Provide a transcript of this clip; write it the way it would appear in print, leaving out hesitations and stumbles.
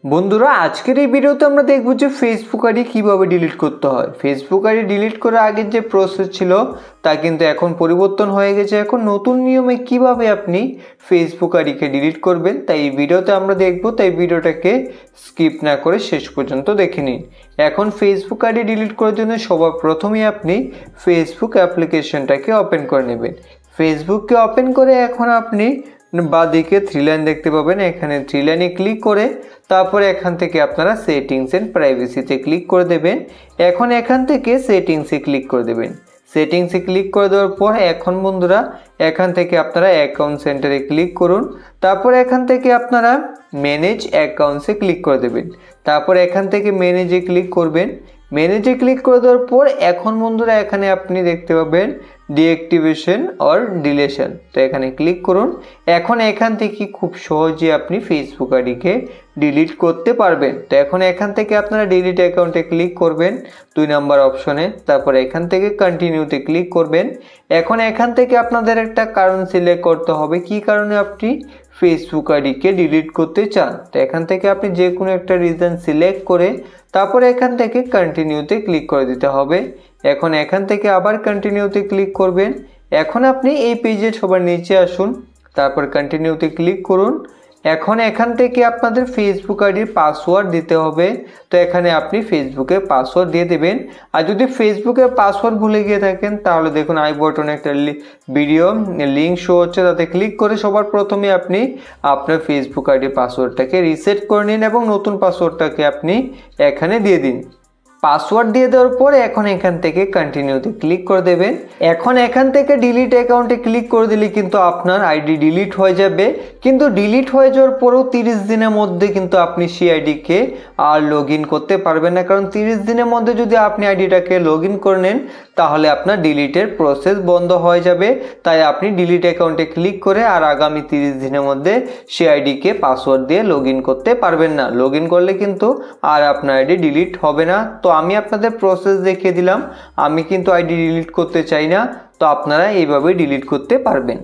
বন্ধুরা আজকের এই ভিডিওতে আমরা দেখব যে ফেসবুক আইডি কিভাবে ডিলিট করতে হয়। ফেসবুক আইডি ডিলিট করার আগের যে প্রসেস ছিল তা কিন্তু এখন পরিবর্তন হয়ে গেছে। এখন নতুন নিয়মে কিভাবে আপনি ফেসবুক আইডিকে ডিলিট করবেন তাই এই ভিডিওতে আমরা দেখব। তাই ভিডিওটাকে স্কিপ না করে শেষ পর্যন্ত দেখে নিন। এখন ফেসবুক আইডি ডিলিট করার জন্য সবার প্রথমেই আপনি ফেসবুক অ্যাপ্লিকেশনটাকে ওপেন করে নেবেন। ফেসবুককে ওপেন করে এখন আপনি বাঁদিকে থ্রি লাইন দেখতে পাবেন, এখানে থ্রি লাইনে ক্লিক করে তারপরে এখান থেকে আপনারা সেটিংস এন্ড প্রাইভেসিতে ক্লিক করে দেবেন। এখন এখান থেকে সেটিংসে ক্লিক করে দেবেন। সেটিংসে ক্লিক করে দেওয়ার পর এখন বন্ধুরা এখান থেকে আপনারা অ্যাকাউন্ট সেন্টারে ক্লিক করুন। তারপর এখান থেকে আপনারা ম্যানেজ অ্যাকাউন্টসে ক্লিক করে দেবেন। তারপর এখান থেকে ম্যানেজে ক্লিক করবেন। ম্যানেজে ক্লিক করে দেওয়ার পর এখন বন্ধুরা এখানে আপনি দেখতে পাবেন ডিঅ্যাক্টিভেশন অর ডিলেশন, তো এখানে ক্লিক করুন। এখন এখান থেকে খুব সহজে আপনি ফেসবুক আইডিকে ডিলিট করতে পারবেন। তো এখন এখান থেকে আপনারা ডিলিট অ্যাকাউন্টে ক্লিক করবেন 2 নাম্বার অপশনে। তারপর এখান থেকে কন্টিনিউতে ক্লিক করবেন। এখন এখান থেকে আপনাদের একটা কারণ সিলেক্ট করতে হবে কি কারণে আপনি ফেসবুক আইডিকে ডিলিট করতে চান। তো এখান থেকে আপনি যে কোনো একটা রিজন সিলেক্ট করে তারপর এখান থেকে কন্টিনিউতে ক্লিক করে দিতে হবে। এখন এখান থেকে আবার কন্টিনিউতে ক্লিক করবেন। এখন আপনি এই পেজে সবার নিচে আসুন, তারপর কন্টিনিউতে ক্লিক করুন। এখন এখান থেকে আপনাদের ফেসবুক আইডির পাসওয়ার্ড দিতে হবে। তো এখানে আপনি ফেসবুকে পাসওয়ার্ড দিয়ে দেবেন। আর যদি ফেসবুকে পাসওয়ার্ড ভুলে গিয়ে থাকেন তাহলে দেখুন আই বটনে একটা ভিডিও লিঙ্ক শো হচ্ছে, তাতে ক্লিক করে সবার প্রথমে আপনি আপনার ফেসবুক আইডির পাসওয়ার্ডটাকে রিসেট করে নিন এবং নতুন পাসওয়ার্ডটাকে আপনি এখানে দিয়ে দিন। পাসওয়ার্ড দিয়ে দেওয়ার পরে এখন এখান থেকে কন্টিনিউতে ক্লিক করে দেবেন। এখন এখান থেকে ডিলিট অ্যাকাউন্টে ক্লিক করে দিলে কিন্তু আপনার আইডি ডিলিট হয়ে যাবে। কিন্তু ডিলিট হয়ে যাওয়ার পরেও 30 দিনের মধ্যে কিন্তু আপনি সেই আইডিকে আর লগ ইন করতে পারবেন না, কারণ 30 দিনের মধ্যে যদি আপনি আইডিটাকে লগ ইন করে নেন তাহলে আপনার ডিলিটের প্রসেস বন্ধ হয়ে যাবে। তাই আপনি ডিলিট অ্যাকাউন্টে ক্লিক করে আর আগামী 30 দিনের মধ্যে সেই আইডিকে পাসওয়ার্ড দিয়ে লগ ইন করতে পারবেন না। লগ ইন করলে কিন্তু আর আপনার আইডি ডিলিট হবে না। তো আমি আপনাদের প্রসেস দেখিয়ে দিলাম। আমি কিন্তু আইডি ডিলিট করতে চাই না, তো আপনারা এইভাবে ডিলিট করতে পারবেন।